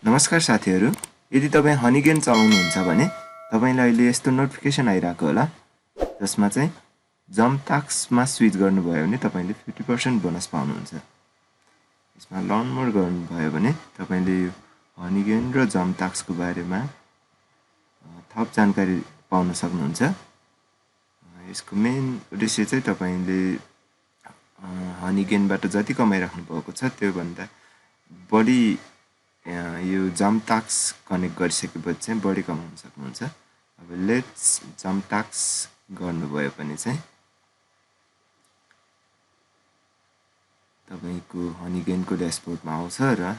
नमस्कार साथीहरु, यदि तपाई हनीगेन चलाउनुहुन्छ भने तपाईलाई अहिले यस्तो नोटिफिकेसन आइराको होला जसमा चाहिँ JumpTask मा स्विच गर्नुभयो भने तपाईले 50% बोनस पाउनुहुन्छ। यसमा लर्न मोर गर्नुभयो भने तपाईले हनीगेन र JumpTask को बारेमा थप जानकारी पाउन सक्नुहुन्छ। यसको मेन उद्देश्य चाहिँ तपाईले हनीगेनबाट जति कमाइराख्नु भएको छ त्यो भन्दा बढी यो JumpTask कनेक्ट गरिसकेपछि चाहिँ बढी कमाउन सक्नुहुन्छ। अब लेट्स JumpTask गर्नुभयो भने चाहिँ तपाईको हनीगेनको ड्याशबोर्डमा आउँछ र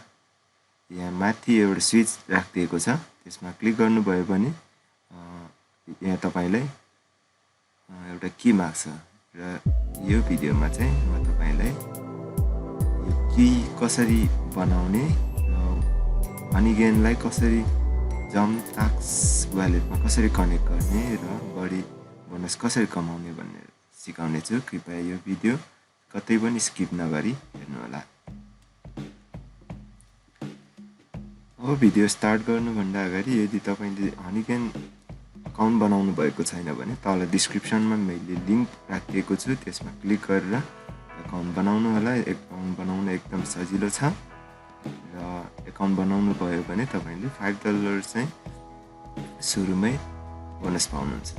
यहाँ माथि एउटा स्विच राखिएको छ, त्यसमा क्लिक गर्नुभयो भने यहाँ तपाईलाई एउटा की माग्छ र यो भिडियोमा चाहिँ म तपाईलाई यो की कसरी बनाउने र हनीगेनलाई कसरी JumpTask वालेटमा कसरी कनेक्ट गर्ने र बढी बोनस कसरी कमाउने भन्ने सिकाउने छु। कृपया यो भिडियो कतै पनि स्किप नगरी हेर्नु होला। अब भिडियो स्टार्ट गर्नुभन्दा अगाडि यदि तपाईले हनीगेन अकाउन्ट बनाउनु भएको छैन भने तल डिस्क्रिप्सनमा मैले लिंक राखिएको छु, त्यसमा क्लिक गरेर अकाउन्ट बनाउनु होला। अकाउन्ट बनाउन एकदम सजिलो छ र अकाउन्ट बनाउनु भयो भने तपाईले $5 चाहिँ सुरुमै बोनस पाउनुहुन्छ।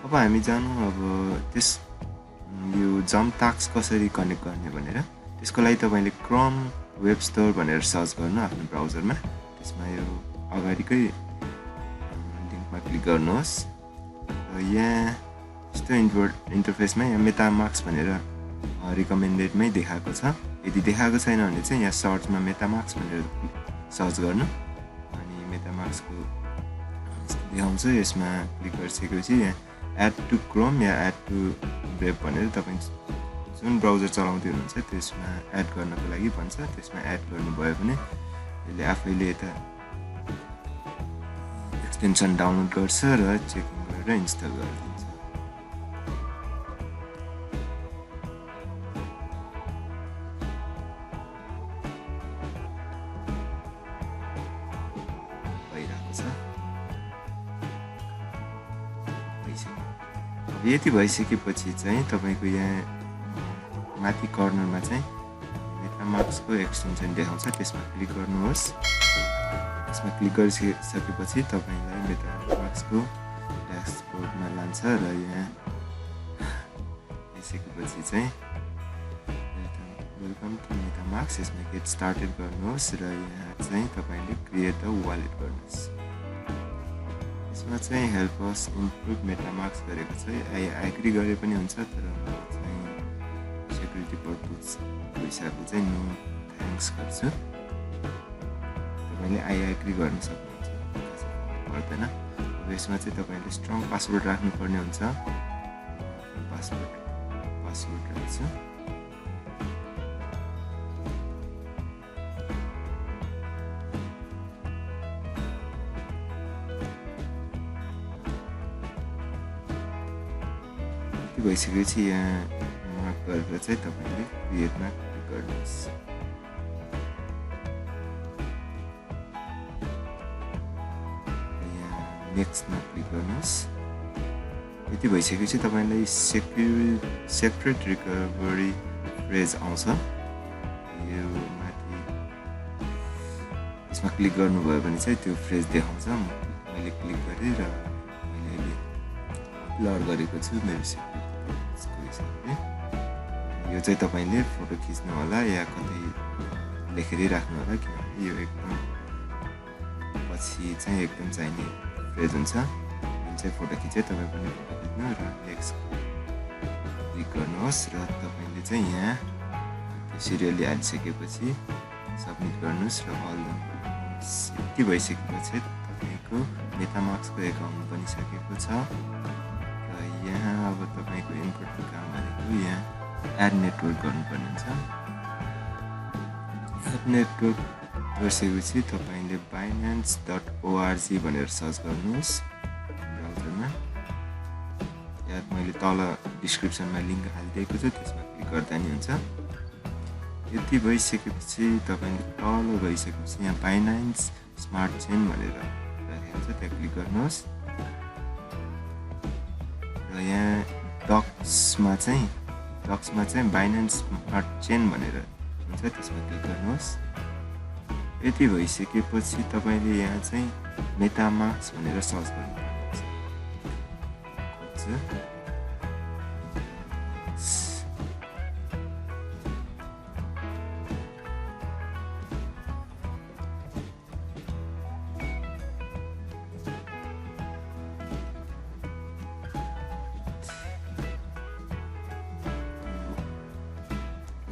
अब हामी जानु अब यो JumpTask कसरी कनेक्ट गर्ने भनेर। त्यसको लागि तपाईले क्रोम वेब स्टोर भनेर सर्च गर्नु आफ्नो ब्राउजरमा। त्यसमा यो अगाडिकै लिंकमा क्लिक गर्नुहोस् र यहाँ यस्तो इन्टरफेसमा यहाँ मेटामास्क भनेर रिकमेन्डेडमै देखाएको छ। यदि देखाएको छैन भने चाहिँ यहाँ सर्चमा मेटामास्क भनेर सर्च गर्नु अनि मेटामास्कको देखाउँछ। यसमा क्लिक गरिसकेपछि यहाँ एड टु क्रोम या एड टु वेब भनेर तपाई जुन ब्राउजर चलाउँदै हुनुहुन्छ त्यसमा एड गर्नको लागि भन्छ। त्यसमा एड गर्नुभयो भने यसले आफैले यता एक्सटेन्सन डाउनलोड गर्छ र चेकिङ गरेर इन्स्टल गरिदिन्छ। यति भइसकेपछि चाहिँ तपाईको यहाँ माथि कर्नरमा चाहिँ मेटामास्कको एक्सटेन्सन देखाउँछ, त्यसमा क्लिक गर्नुहोस्। त्यसमा क्लिक गरिसकेपछि तपाईलाई मेटामास्कको ड्याशबोर्डमा लान्छ र यहाँ आइसकेपछि चाहिँ वेलकम टु मेटामास्क, यसमा गेट स्टार्टेड गर्नुहोस् र यहाँ चाहिँ तपाईले क्रिएट अ वालेट गर्नुहोस्। यसमा चाहिँ हेल्प अस इम्प्रुभ मेटामास्क गरेको छ। आई एग्री गरे पनि हुन्छ, तर म चाहिँ सेक्युरिटी पर्पजको हिसाबले चाहिँ नो थ्याङ्क्स गर्छु। तपाईले आई एग्री गर्न सक्नुहुन्छ, पर्दैन। अब यसमा चाहिँ तपाईले स्ट्रङ पासवर्ड राख्नुपर्ने हुन्छ। पासवर्ड राख्छु। भइसकेपछि यहाँ मार्क गरेर चाहिँ तपाईले क्रिएटमा क्लिक गर्नुहोस्। यहाँ नेक्स्टमा क्लिक गर्नुहोस्। यति भइसकेपछि तपाईलाई सेक्रेट रिकभरी फ्रेज आउँछ। यो माथि यसमा क्लिक गर्नुभयो भने चाहिँ त्यो फ्रेज देखाउँछ। मैले क्लिक गरेँ र मैले अपलोड गरेको छु मेरो यो चाहिँ तपाईले फोटो खिच्नु होला या कतै लेखेरै राख्नु होला, किनभने यो एकदम पछि चाहिँ एकदम चाहिने फ्रेज हुन्छ। जुन चाहिँ फोटो खिचे तपाई पनि फोटो खिच्नु र नेक्स्ट क्लिक गर्नुहोस् र तपाईले चाहिँ यहाँ त्यो सिरियली हालिसकेपछि सबमिट गर्नुहोस् र अल यति भइसकेपछि तपाईको मेटामास्कको एकाउन्ट बनिसकेको छ। र यहाँ अब तपाईको इम्पोर्टेन्ट काम भनेको यहाँ एड नेटवर्क गर्नुपर्ने हुन्छ। एड नेटवर्क गरिसकेपछि तपाईले binance.org भनेर सर्च गर्नुहोस् ब्राउजरमा। यहाँ मैले तल डिस्क्रिप्सनमा लिंक हालिदिएको छु, त्यसमा क्लिक गर्दा नि हुन्छ। यति भइसकेपछि तपाईँले तल गइसकेपछि यहाँ बाइनान्स स्मार्ट चेन भनेर राखेको छ, त्यहाँ क्लिक गर्नुहोस् र यहाँ डक्समा चाहिँ बाइनान्स स्मार्ट चेन भनेर हुन्छ, त्यसमा क्लिक गर्नुहोस्। यति भइसकेपछि तपाईँले यहाँ चाहिँ मेटामास्क भनेर सर्च गर्नुपर्छ।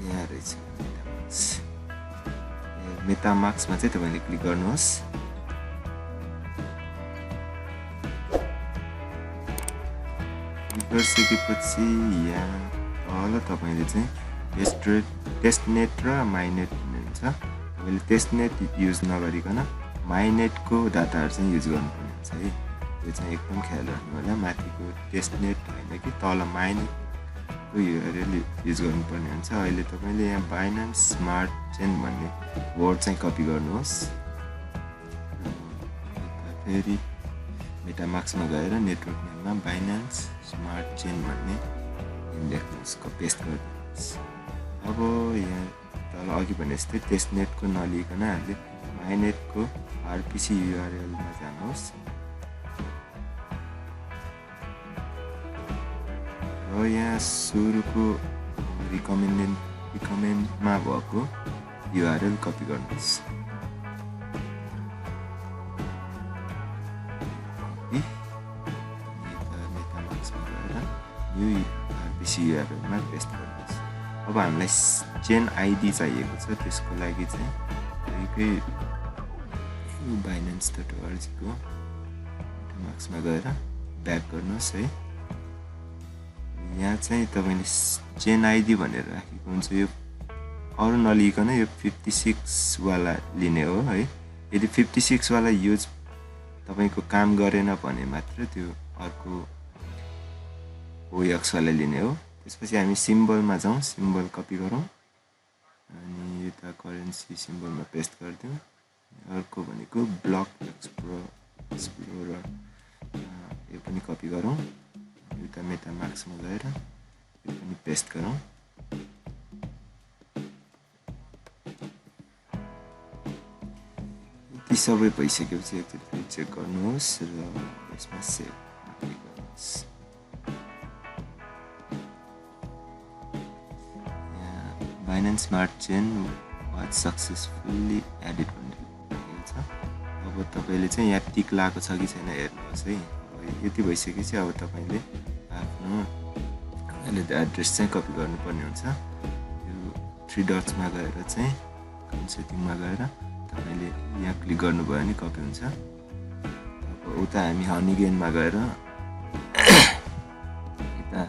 यहाँ रहेछ मेटामास्कमा चाहिँ तपाईँले क्लिक गर्नुहोस्। क्लिक गरिसकेपछि यहाँ तल तपाईँले चाहिँ टेस्टनेट र माइनेट हुन्छ। तपाईँले टेस्टनेट युज नगरिकन माइनेटको डाटाहरू चाहिँ युज गर्नुपर्ने हुन्छ है, त्यो चाहिँ एकदम ख्याल राख्नु होला। माथिको टेस्टनेट होइन कि तल माइनेटको युआरएल युज गर्नुपर्ने हुन्छ। अहिले तपाईँले यहाँ बाइनान्स स्मार्ट चेन भन्ने वर्ड चाहिँ कपी गर्नुहोस्, फेरि मेटामास्कमा गएर नेटवर्क नेममा बाइनान्स स्मार्ट चेन भन्ने नेम लेख्नुहोस्, पेस्ट गरिदिनुहोस्। अब यहाँ तल अघि भने जस्तै टेस्टनेटको नलिकन हामीले माइनेटको आरपिसी युआरएलमा जानुहोस् र यहाँ सुरुको रिकमेन्डमा भएको युआरएल कपी गर्नुहोस्। मेटामास्कमा गएर यो आरपिसी युआरएलमा पेस्ट गर्नुहोस्। अब हामीलाई चेन आइडी चाहिएको छ, त्यसको लागि चाहिँ बाइनान्स.org-को मेटामास्कमा गएर ब्याक गर्नुहोस् है। यहाँ चाहिँ तपाईँले चेन आइडी भनेर राखेको हुन्छ, यो अरू नलिकन यो 56 वाला लिने हो है। यदि 56 वाला युज तपाईँको काम गरेन भने मात्र त्यो अर्को OX वाला लिने हो। त्यसपछि हामी सिम्बलमा जाउँ, सिम्बल कपी गरौँ अनि यता करेन्सी सिम्बलमा पेस्ट गरिदिउँ। अर्को भनेको ब्लक एक्सप्लोरर, यो पनि कपी गरौँ। यता मेटामास्कमा गएर यो पनि पेस्ट गरौँ। यति सबै भइसकेपछि एकचोटि फेरि चेक गर्नुहोस् र यसमा सेभ क्लिक गर्नुहोस्। यहाँ Binance smart chain was successfully added भनेर लेखेको छ। अब तपाईँले चाहिँ यहाँ टिक लगाएको छ कि छैन हेर्नुहोस् है। यति भइसकेपछि अब तपाईँले आफ्नो एड्रेस चाहिँ कपी गर्नुपर्ने हुन्छ। यो 3 डट्समा गएर चाहिँ अकाउन्ट सेटिङमा गएर तपाईँले यहाँ क्लिक गर्नुभयो भने कपी हुन्छ। अब उता हामी हनीगेनमा गएर यता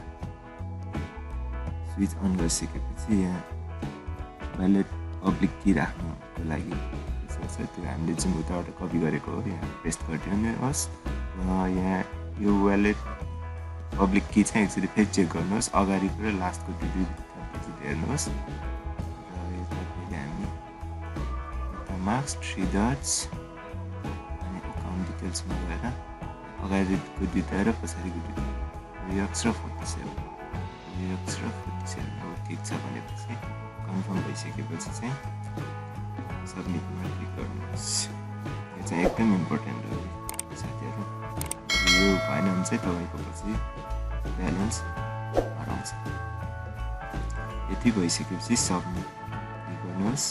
स्विच अन गरिसकेपछि यहाँ वालेट पब्लिक की राख्नुको लागि त्यो हामीले चाहिँ उताबाट कपी गरेको हो, यहाँ पेस्ट गरिदिनुहोस्। यहाँ यो वालेट पब्लिक की चाहिँ एक्चुअली फेरि चेक गर्नुहोस्, अगाडिको र लास्टको डिजिट हेर्नुहोस्। र यता फेरि हामी मार्क्स 3 डट्स अनि अकाउन्ट डिटेल्समा गएर अगाडिको दुईवटा र पछाडिको दुईवटा UX र 47 अब ठिक छ भनेपछि कन्फर्म भइसकेपछि चाहिँ सबमिटमा क्लिक गर्नुहोस्। यो चाहिँ एकदम इम्पोर्टेन्ट हो साथीहरू। यो भएन भने चाहिँ तपाईँको पछि ब्यालेन्स हराउँछ। यति भइसकेपछि सबमिट क्लिक गर्नुहोस्।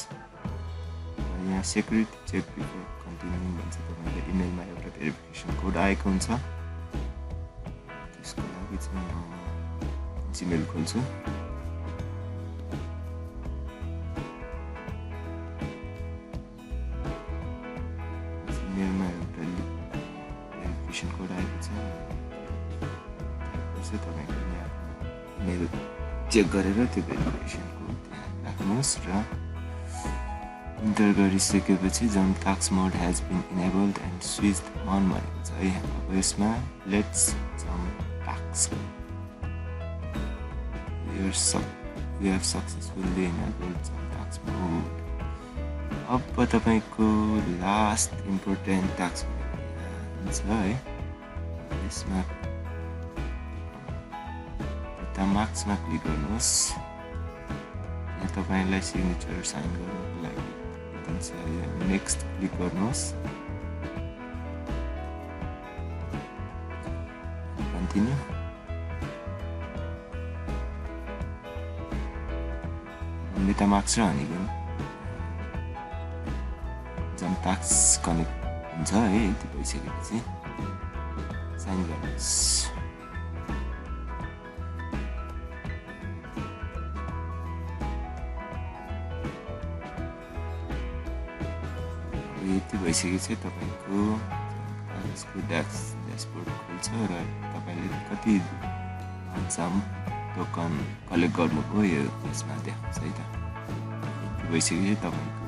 यहाँ सेक्युरिटी चेक बिफोर कन्टिन्युइङ भन्छ, तपाईँको इमेलमा एउटा भेरिफिकेसन कोड आएको हुन्छ। त्यसको लागि चाहिँ म जिमेल खोल्छु। जिमेलमा एउटा भेरिफिकेसन कोड आएको छ, त्यसपछि तपाईँको यहाँ इमेल चेक गरेर त्यो भेरिफिकेसन कोड त्यहाँ राख्नुहोस् र इन्टर गरिसकेपछि JumpTask mode has been enabled and switched on भनेको छ है। अब यसमा let's JumpTask we have successfully enabled JumpTask task mode. अब तपाईको लास्ट इम्पोर्टेन्ट टास्क हुन्छ है। यसमा डेटा मार्क्समा क्लिक गर्नुहोस्। यहाँ तपाईलाई सिग्नेचर साइन गर्नको लागि दिन्छ। नेक्स्ट क्लिक गर्नुहोस्। कन्टिन्यू। डेटा मार्क्स र हनीगेन JumpTask कनेक्ट हुन्छ है। यति भइसकेपछि साइन गर्नुहोस्। यति भइसकेपछि तपाईको JumpTaskको ड्यासबोर्ड खोल्छ र तपाईले कति JUMP टोकन कलेक्ट गर्नुभयो यो यसमा देखाउँछ है त। यति भइसकेपछि तपाईको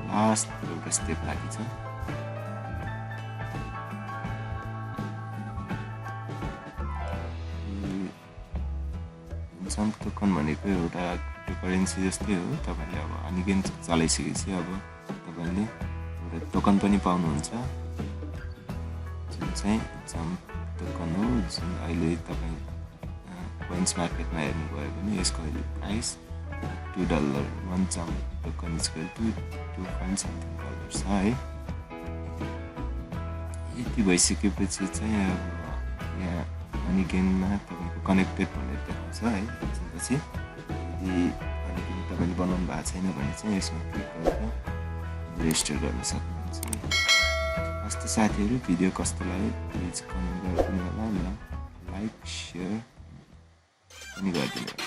लास्ट एउटा स्टेप बाँकी छ। JUMP टोकन भनेको एउटा क्रिप्टोकरेन्सी जस्तै हो। तपाईले अब हनीगेन चलाइसकेपछि अब तपाईले एउटा टोकन पनि पाउनुहुन्छ जुन चाहिँ JUMP टोकन हो, जुन अहिले तपाई कोइन्स मार्केटमा हेर्नुभयो भने यसको अहिले price $2 1 JUMP token equal to 2.something dollar छ है। यति भइसकेपछि चाहिँ अब यहाँ हनीगेनमा तपाईको कनेक्टेड भनेर देखाउँछ है। त्यसपछि यदि हनीगेन तपाईले बनाउनु भएको छैन भने चाहिँ यसमा क्लिक गरेर रेजिस्टर गर्न सक्नुहुन्छ। हस्त साथीहरु, भिडियो कस्तो लाग्यो प्लिज कमेन्ट गरिदिनु होला। लाइक शेयर पनि गरिदिनु होला।